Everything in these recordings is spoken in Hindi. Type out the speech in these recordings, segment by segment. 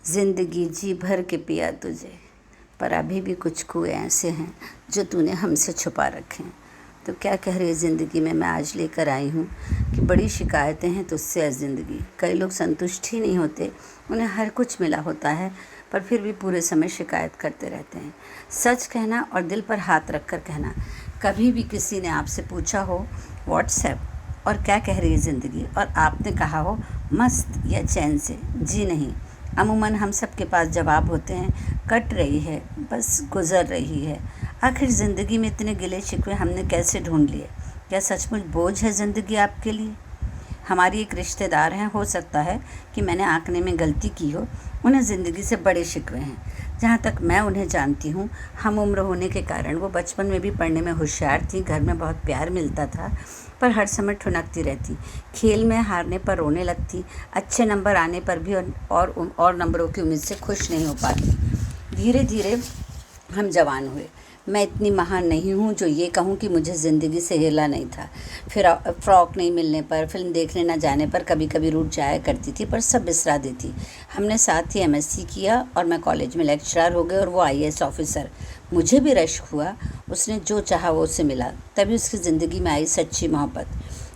ज़िंदगी जी भर के पिया तुझे, पर अभी भी कुछ कुएं ऐसे हैं जो तूने हमसे छुपा रखे हैं। तो क्या कह रही है ज़िंदगी में मैं आज लेकर आई हूँ कि बड़ी शिकायतें हैं तुझसे है ज़िंदगी। कई लोग संतुष्ट ही नहीं होते, उन्हें हर कुछ मिला होता है पर फिर भी पूरे समय शिकायत करते रहते हैं। सच कहना और दिल पर हाथ रख कर कहना। कभी भी किसी ने आपसे पूछा हो व्हाट्सएप और क्या कह रही है ज़िंदगी, और आपने कहा हो मस्त या चैन से? जी नहीं, अमूमन हम सब के पास जवाब होते हैं कट रही है, बस गुज़र रही है। आखिर ज़िंदगी में इतने गिले शिकवे हमने कैसे ढूंढ लिए? क्या सचमुच बोझ है ज़िंदगी आपके लिए? हमारी एक रिश्तेदार हैं, हो सकता है कि मैंने आंकने में गलती की हो, उन्हें ज़िंदगी से बड़े शिकवे हैं। जहाँ तक मैं उन्हें जानती हूँ, हम उम्र होने के कारण वो बचपन में भी पढ़ने में होशियार थी, घर में बहुत प्यार मिलता था, पर हर समय ठुनकती रहती, खेल में हारने पर रोने लगती, अच्छे नंबर आने पर भी और नंबरों की उम्मीद से खुश नहीं हो पाती। धीरे धीरे हम जवान हुए। मैं इतनी महान नहीं हूँ जो ये कहूँ कि मुझे ज़िंदगी से हिला नहीं था। फिर फ्रॉक नहीं मिलने पर, फिल्म देखने ना जाने पर कभी कभी रूठ जाया करती थी, पर सब बिसरा देती। हमने साथ ही एमएससी किया और मैं कॉलेज में लेक्चरर हो गई और वो आईएएस ऑफिसर। मुझे भी रश्क हुआ, उसने जो चाहा वो उससे मिला। तभी उसकी ज़िंदगी में आई सच्ची मोहब्बत।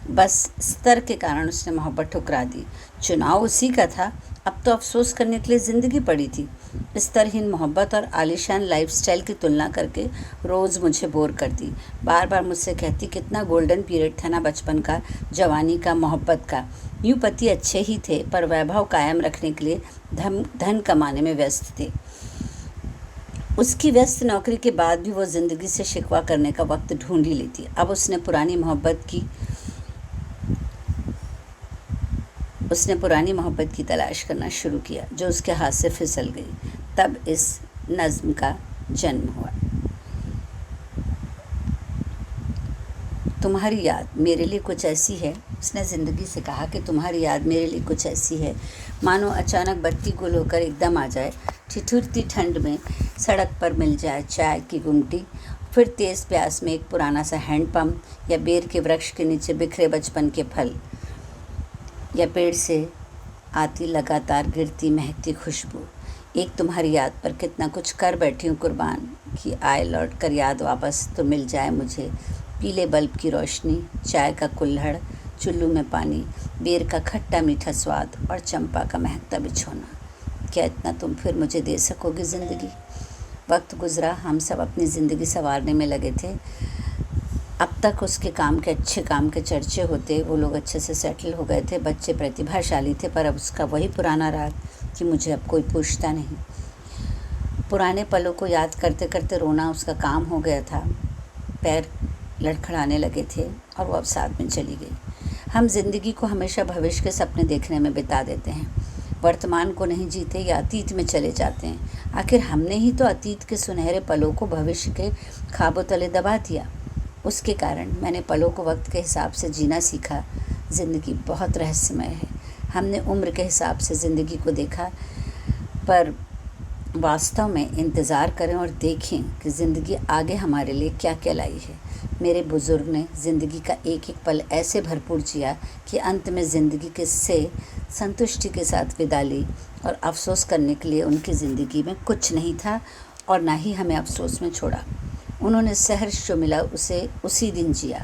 बस स्तर के कारण उसने मोहब्बत ठुकरा दी। चुनाव उसी का था, अब तो अफसोस करने के लिए ज़िंदगी पड़ी थी। स्तरहीन मोहब्बत और आलीशान लाइफस्टाइल की तुलना करके रोज़ मुझे बोर करती। बार बार मुझसे कहती कितना गोल्डन पीरियड था ना बचपन का, जवानी का, मोहब्बत का। यूँ पति अच्छे ही थे पर वैभव कायम रखने के लिए धन कमाने में व्यस्त थे। उसकी व्यस्त नौकरी के बाद भी वो ज़िंदगी से शिकवा करने का वक्त ढूंढ ही लेती। अब उसने पुरानी मोहब्बत की तलाश करना शुरू किया जो उसके हाथ से फिसल गई। तब इस नज़्म का जन्म हुआ। तुम्हारी याद मेरे लिए कुछ ऐसी है, उसने ज़िंदगी से कहा कि तुम्हारी याद मेरे लिए कुछ ऐसी है मानो अचानक बत्ती गुल होकर एकदम आ जाए। ठिठुरती ठंड में सड़क पर मिल जाए चाय की गुमटी, फिर तेज़ प्यास में एक पुराना सा हैंडपम्प, या बेर के वृक्ष के नीचे बिखरे बचपन के फल, या पेड़ से आती लगातार गिरती महकती खुशबू। एक तुम्हारी याद पर कितना कुछ कर बैठी हूँ कुर्बान, कि आए लौट कर याद वापस तो मिल जाए मुझे। पीले बल्ब की रोशनी, चाय का कुल्हड़, चुल्लू में पानी, बेर का खट्टा मीठा स्वाद और चंपा का महकता बिछोना। क्या इतना तुम फिर मुझे दे सकोगी ज़िंदगी? वक्त गुज़रा, हम सब अपनी ज़िंदगी संवारने में लगे थे। अब तक उसके अच्छे काम के चर्चे होते, वो लोग अच्छे से सेटल हो गए थे, बच्चे प्रतिभाशाली थे, पर अब उसका वही पुराना राग कि मुझे अब कोई पूछता नहीं। पुराने पलों को याद करते करते रोना उसका काम हो गया था। पैर लड़खड़ाने लगे थे और वो अब साथ में चली गई। हम ज़िंदगी को हमेशा भविष्य के सपने देखने में बिता देते हैं, वर्तमान को नहीं जीते या अतीत में चले जाते हैं। आखिर हमने ही तो अतीत के सुनहरे पलों को भविष्य के ख्वाबों तले दबा दिया। उसके कारण मैंने पलों को वक्त के हिसाब से जीना सीखा। ज़िंदगी बहुत रहस्यमय है। हमने उम्र के हिसाब से ज़िंदगी को देखा, पर वास्तव में इंतज़ार करें और देखें कि ज़िंदगी आगे हमारे लिए क्या क्या लाई है। मेरे बुज़ुर्ग ने ज़िंदगी का एक एक पल ऐसे भरपूर जिया कि अंत में ज़िंदगी के से संतुष्टि के साथ विदा ली, और अफसोस करने के लिए उनकी ज़िंदगी में कुछ नहीं था और ना ही हमें अफसोस में छोड़ा। उन्होंने सहर्ष जो मिला उसे उसी दिन जिया।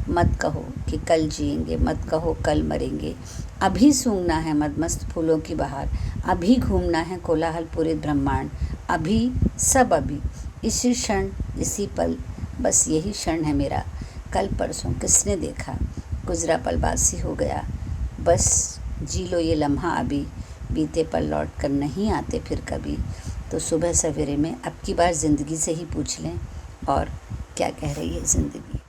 मत कहो कि कल जिएंगे, मत कहो कल मरेंगे। अभी सूंघना है मदमस्त फूलों की बहार, अभी घूमना है कोलाहल पूरे ब्रह्मांड। अभी, सब अभी, इसी क्षण, इसी पल, बस यही क्षण है मेरा। कल परसों किसने देखा, गुजरा पल बासी हो गया। बस जी लो ये लम्हा अभी, बीते पल लौट कर नहीं आते फिर कभी। तो सुबह सवेरे में अब की बार ज़िंदगी से ही पूछ लें, और क्या कह रही है ज़िंदगी।